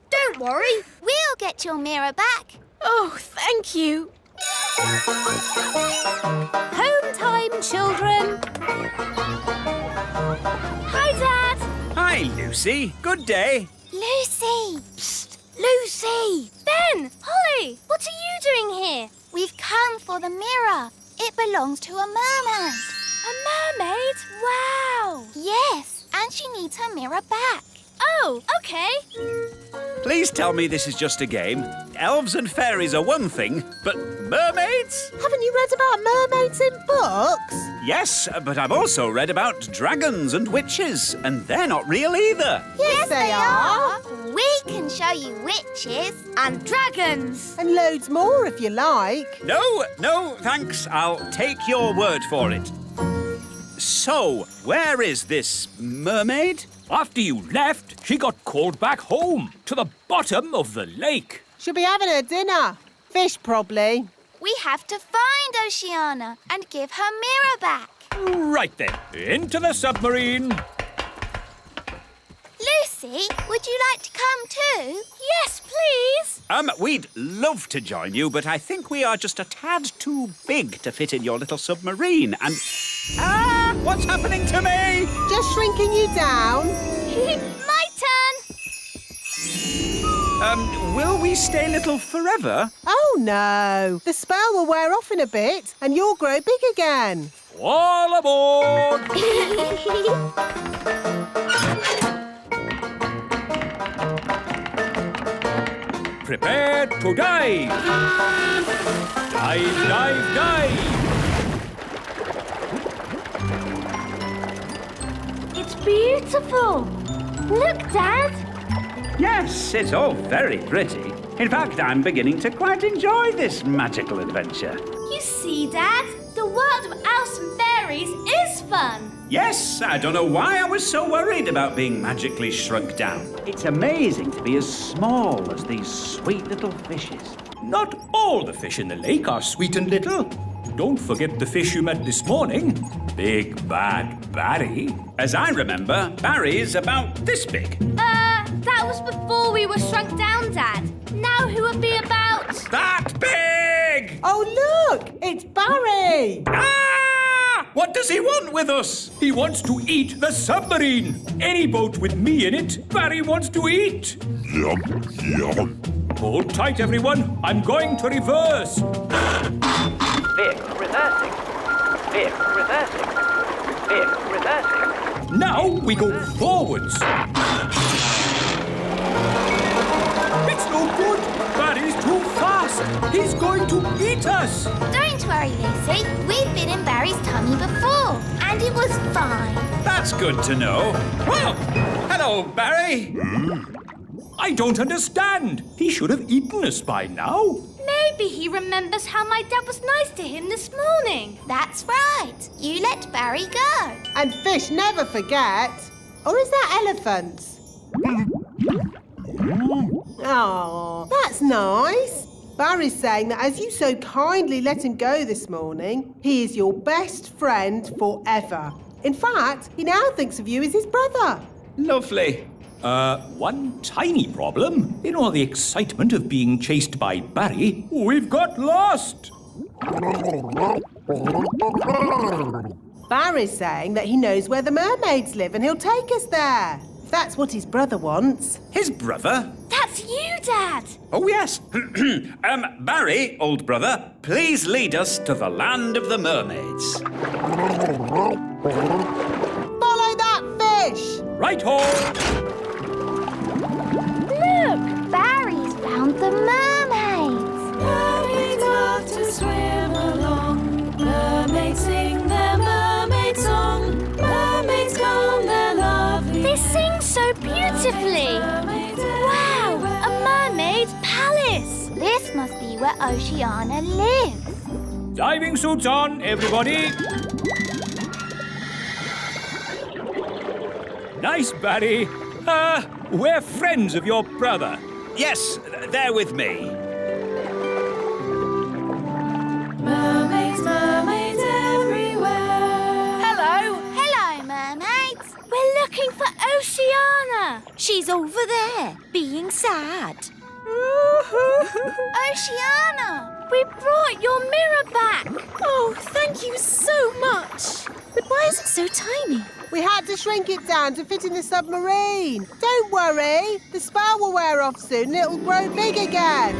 Don't worry. We'll get your mirror back. Oh, thank you. Home time, children. Hi, Dad. Hi, Lucy. Good day. Lucy! Psst, Lucy. Ben, Holly, what are you doing here? We've come for the mirror. It belongs to a mermaid. A mermaid? Wow. Yes, and she needs her mirror back. Oh, OK. Please tell me this is just a game. Elves and fairies are one thing, but mermaids? Haven't you read about mermaids in books? Yes, but I've also read about dragons and witches, and they're not real either. Yes, they are. We can show you witches And dragons. And loads more if you like. No, thanks. I'll take your word for it. So, where is this mermaid? After you left, she got called back home to the bottom of the lake. She'll be having her dinner. Fish, probably. We have to find Oceana and give her mirror back. Right then, into the submarine. Lucy, would you like to come too? Yes, please. We'd love to join you, but I think we are just a tad too big to fit in your little submarine, and... Ah! What's happening to me? Just shrinking you down. My turn. Will we stay little forever? Oh, no. The spell will wear off in a bit and you'll grow big again. All aboard! Prepare to dive! Dive, dive, dive! It's beautiful. Look, Dad. Yes, it's all very pretty. In fact, I'm beginning to quite enjoy this magical adventure. You see, Dad, the world of elves and fairies is fun. Yes, I don't know why I was so worried about being magically shrunk down. It's amazing to be as small as these sweet little fishes. Not all the fish in the lake are sweet and little. Don't forget the fish you met this morning. Big Bad Barry. As I remember, Barry's about this big. That was before we were shrunk down, Dad. Now who would be about... That big! Oh, look! It's Barry! Ah! What does he want with us? He wants to eat the submarine. Any boat with me in it, Barry wants to eat. Yum, yum. Hold tight, everyone. I'm going to reverse. Vehicle reversing. Vehicle reversing. Vehicle reversing. Now we go forwards. It's no good. Barry's too fast. He's going to eat us. Don't worry, Lucy. We've been in Barry's tummy before, and it was fine. That's good to know. Well, hello, Barry. I don't understand. He should have eaten us by now. Maybe he remembers how my dad was nice to him this morning. That's right. You let Barry go. And fish never forget. Or is that elephants? Oh, that's nice. Barry's saying that as you so kindly let him go this morning, he is your best friend forever. In fact, he now thinks of you as his brother. Lovely. One tiny problem. In all the excitement of being chased by Barry, we've got lost. Barry's saying that he knows where the mermaids live and he'll take us there. If that's what his brother wants. His brother? That's you, Dad. Oh, yes. Barry, old brother, please lead us to the land of the mermaids. Follow that fish! Right-ho! Look, Barry's found the mermaids. Mermaids love to swim along. Mermaids sing their mermaid song. Mermaids comb their lovely. They sing so beautifully. Wow, a mermaid's palace. This must be where Oceana lives. Diving suits on, everybody. Nice, Barry. We're friends of your brother. Yes, they're with me. Mermaids, mermaids everywhere. Hello. Hello, mermaids. We're looking for Oceana. She's over there, being sad. Oceana! We brought your mirror back. Oh, thank you so much. But why is it so tiny? We had to shrink it down to fit in the submarine. Don't worry. The spell will wear off soon and it'll grow big again.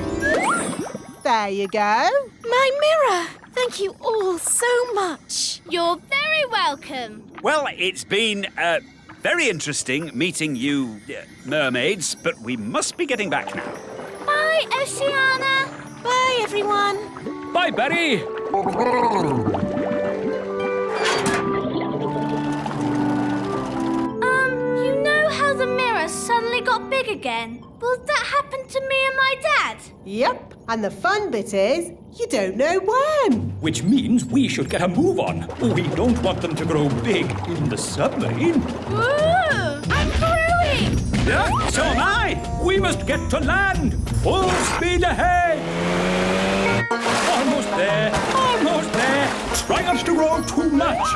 There you go. My mirror. Thank you all so much. You're very welcome. Well, it's been very interesting meeting you, mermaids, but we must be getting back now. Bye, Oceana. Bye, everyone. Bye, Barry. You know how the mirror suddenly got big again? Will that happen to me and my dad? Yep. And the fun bit is, you don't know when. Which means we should get a move on. We don't want them to grow big in the submarine. Ooh, I'm growing. Yeah, so am I. We must get to land. Full speed ahead. Almost there. Almost there. Try not to grow too much.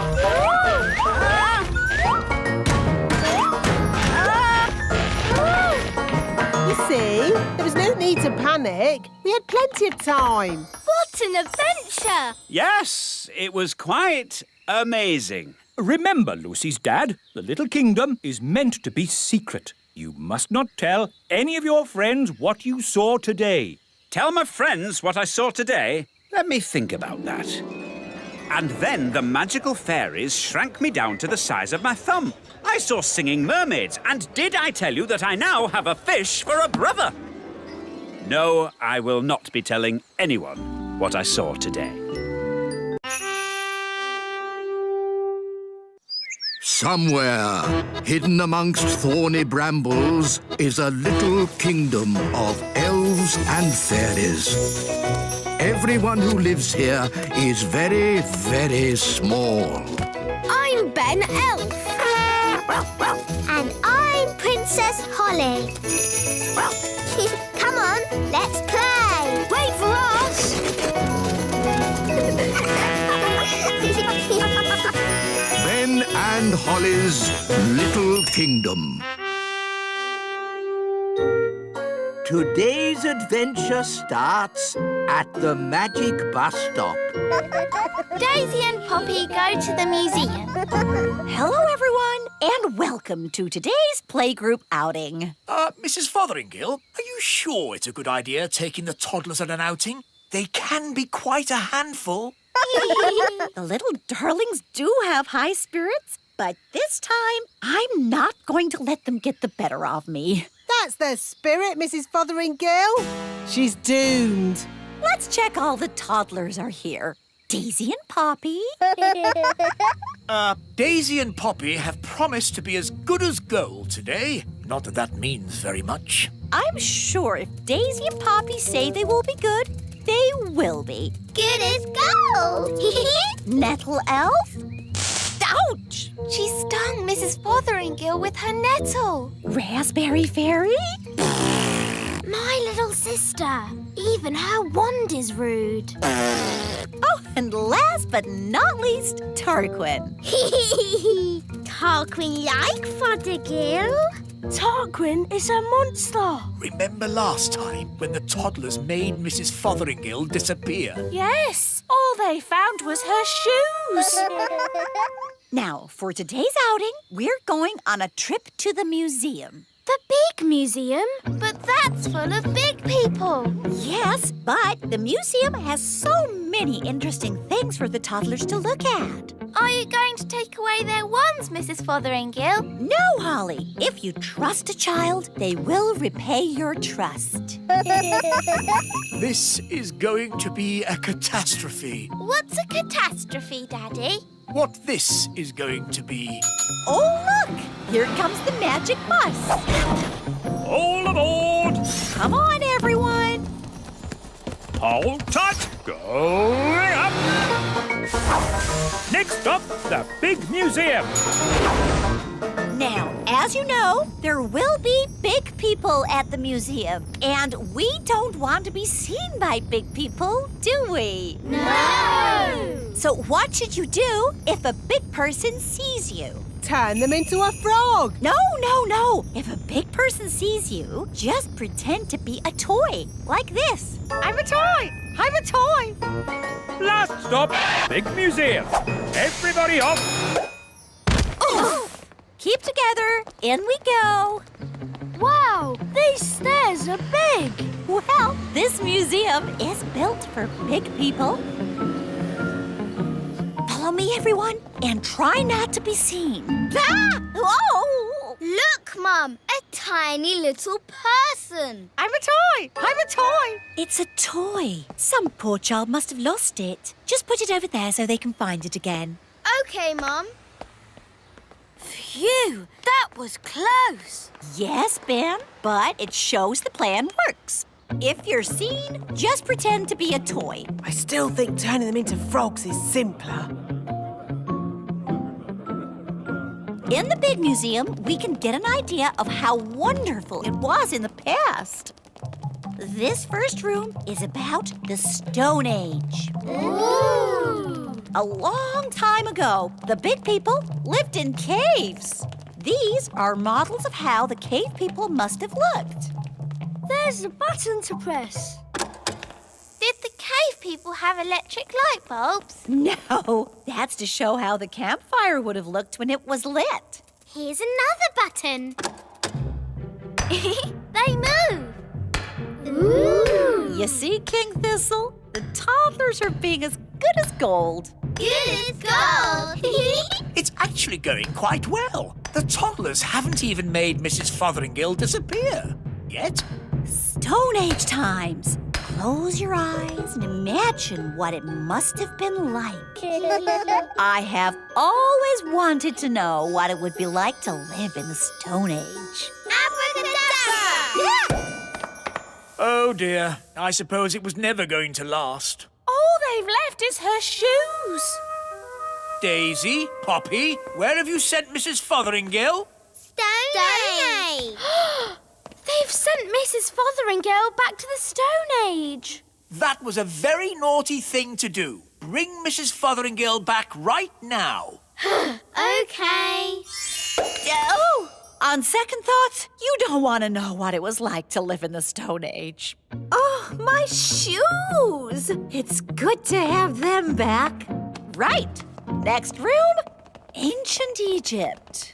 You see, there was no need to panic. We had plenty of time. What an adventure. Yes, it was quite amazing. Remember, Lucy's dad, the little kingdom is meant to be secret. You must not tell any of your friends what you saw today. Tell my friends what I saw today? Let me think about that. And then the magical fairies shrank me down to the size of my thumb. I saw singing mermaids, and did I tell you that I now have a fish for a brother? No, I will not be telling anyone what I saw today. Somewhere, hidden amongst thorny brambles, is a little kingdom of elves and fairies. Everyone who lives here is very, very small. I'm Ben Elf. And I'm Princess Holly. Come on, let's play. Wait for us. Ben and Holly's Little Kingdom. Today's adventure starts at the magic bus stop. Daisy and Poppy go to the museum. Hello, everyone, and welcome to today's playgroup outing. Mrs. Fotheringill, are you sure it's a good idea taking the toddlers on an outing? They can be quite a handful. The little darlings do have high spirits, but this time I'm not going to let them get the better of me. That's their spirit, Mrs. Fotheringill. She's doomed. Let's check all the toddlers are here. Daisy and Poppy. Daisy and Poppy have promised to be as good as gold today. Not that that means very much. I'm sure if Daisy and Poppy say they will be good, will be. Good as gold. Nettle elf? Ouch! She stung Mrs. Fotheringill with her nettle. Raspberry fairy? My little sister. Even her wand is rude. Oh, and last but not least, Tarquin. Tarquin like Fothergill. Tarquin is a monster. Remember last time when the toddlers made Mrs. Fotheringill disappear? Yes, all they found was her shoes. Now, for today's outing, we're going on a trip to the museum. The big museum? But that's full of big people. Yes, but the museum has so many interesting things for the toddlers to look at. Are you going to take away their wands, Mrs. Fotheringill? No, Holly. If you trust a child, they will repay your trust. This is going to be a catastrophe. What's a catastrophe, Daddy? What this is going to be. Oh, look! Here comes the magic bus. All aboard! Come on, everyone. Hold tight! Going up! Next stop, the big museum. Now, as you know, there will be big people at the museum. And we don't want to be seen by big people, do we? No! So what should you do if a big person sees you? Turn them into a frog. No. If a big person sees you, just pretend to be a toy, like this. I'm a toy. I'm a toy. Last stop, big museum. Everybody off. Keep together. In we go. Wow, these stairs are big. Well, this museum is built for big people. Follow me, everyone, and try not to be seen. Ah! Whoa! Look, Mum, a tiny little person. I'm a toy! I'm a toy! It's a toy. Some poor child must have lost it. Just put it over there so they can find it again. Okay, Mum. Phew, that was close. Yes, Ben, but it shows the plan works. If you're seen, just pretend to be a toy. I still think turning them into frogs is simpler. In the big museum, we can get an idea of how wonderful it was in the past. This first room is about the Stone Age. Ooh! A long time ago, the big people lived in caves. These are models of how the cave people must have looked. There's a button to press. Did the cave people have electric light bulbs? No, that's to show how the campfire would have looked when it was lit. Here's another button. They move. Ooh! You see, King Thistle? The toddlers are being as good as gold. Good as gold. It's actually going quite well. The toddlers haven't even made Mrs. Fotheringill disappear yet. Stone Age times. Close your eyes and imagine what it must have been like. I have always wanted to know what it would be like to live in the Stone Age. Abracadabra! Oh dear, I suppose it was never going to last. All they've left is her shoes. Daisy, Poppy, where have you sent Mrs. Fotheringill? Stone Age. They've sent Mrs. Fotheringill back to the Stone Age. That was a very naughty thing to do. Bring Mrs. Fotheringill back right now. Okay. Oh! On second thoughts, you don't want to know what it was like to live in the Stone Age. Oh, my shoes! It's good to have them back. Right. Next room, Ancient Egypt.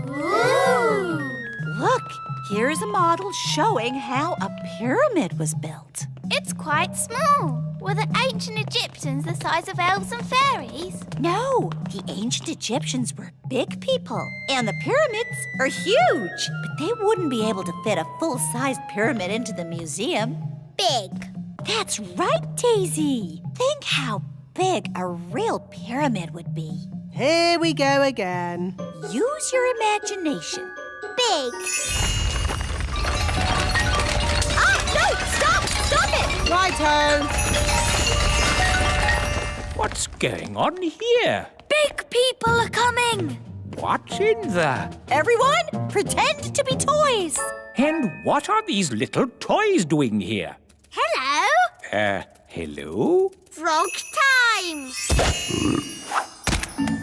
Ooh. Look, here's a model showing how a pyramid was built. It's quite small. Were the ancient Egyptians the size of elves and fairies? No, the ancient Egyptians were big people, and the pyramids are huge. But they wouldn't be able to fit a full-sized pyramid into the museum. Big. That's right, Daisy. Think how big a real pyramid would be. Here we go again. Use your imagination. Big. Ah, no! Stop! Stop it! Righto. What's going on here? Big people are coming. What's in the... Everyone, pretend to be toys. And what are these little toys doing here? Hello. Hello? Frog time.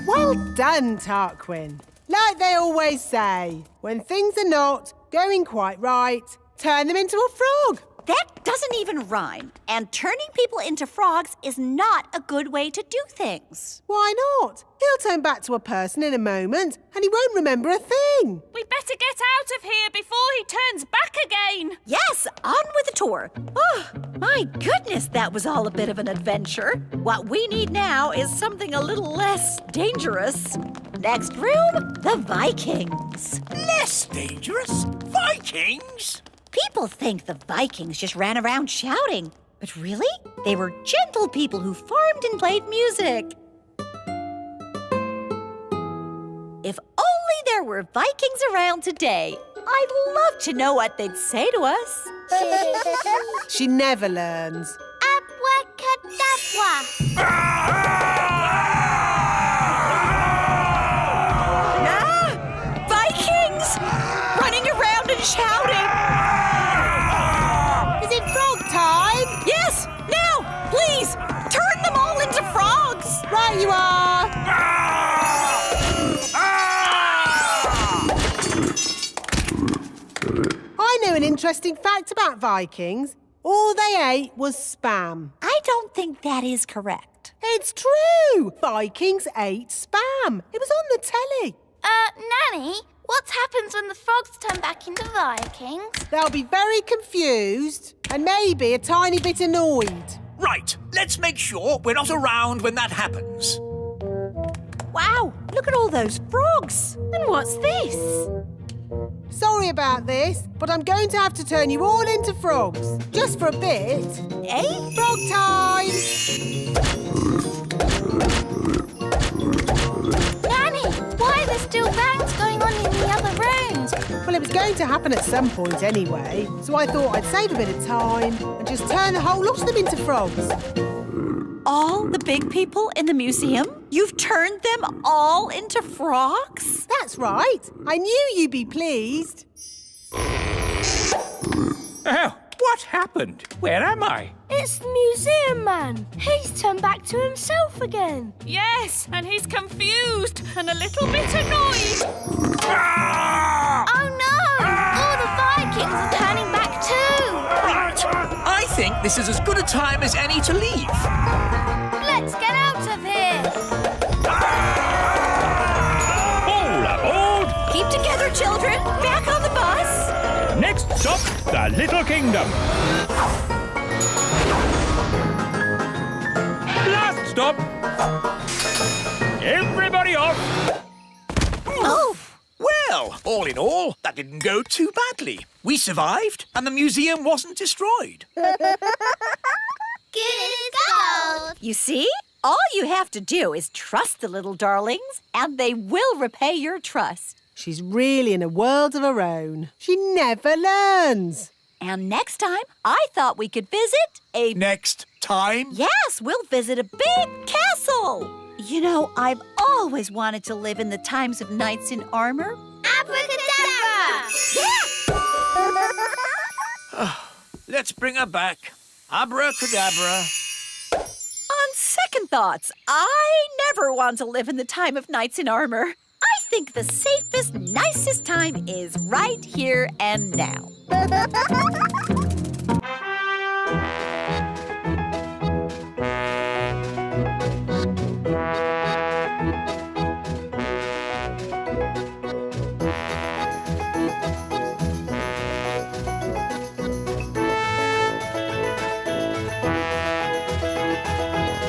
Well done, Tarquin. Like they always say, when things are not going quite right, turn them into a frog. That doesn't even rhyme. And turning people into frogs is not a good way to do things. Why not? He'll turn back to a person in a moment and he won't remember a thing. We better get out of here before he turns back again. Yes, on with the tour. Oh, my goodness, that was all a bit of an adventure. What we need now is something a little less dangerous. Next room, the Vikings. Less dangerous? Vikings? People think the Vikings just ran around shouting. But really, they were gentle people who farmed and played music. If only there were Vikings around today. I'd love to know what they'd say to us. She never learns. Abracadabra. Vikings! Running around and shouting. Is it frog time? Yes, now, please, turn them all into frogs. Right you are. I know an interesting fact about Vikings. All they ate was spam. I don't think that is correct. It's true. Vikings ate spam. It was on the telly. Nanny, what happens when the frogs turn back into Vikings? They'll be very confused and maybe a tiny bit annoyed. Right, let's make sure we're not around when that happens. Wow, look at all those frogs. And what's this? Sorry about this, but I'm going to have to turn you all into frogs. Just for a bit. Eh? Frog time! Nanny, why are there still bangs going on in the other rooms? Well, it was going to happen at some point anyway, so I thought I'd save a bit of time and just turn the whole lot of them into frogs. All the big people in the museum? You've turned them all into frogs? That's right. I knew you'd be pleased. Oh, what happened? Where am I? It's the museum man. He's turned back to himself again. Yes, and he's confused and a little bit annoyed. Oh no! All the Vikings are turning back too. Right, I think this is as good a time as any to leave. Let's get out of here. All aboard! Keep together, children. Back on the bus. Next stop, the Little Kingdom. Last stop. Everybody off. Oh! Well, all in all, that didn't go too badly. We survived, and the museum wasn't destroyed. Good as gold. You see? All you have to do is trust the little darlings, and they will repay your trust. She's really in a world of her own. She never learns. And next time, I thought we could visit a... Next time? Yes, we'll visit a big castle. You know, I've always wanted to live in the times of knights in armor. Abracadabra! Let's bring her back. Abracadabra. On second thoughts, I never want to live in the time of knights in armor. I think the safest, nicest time is right here and now.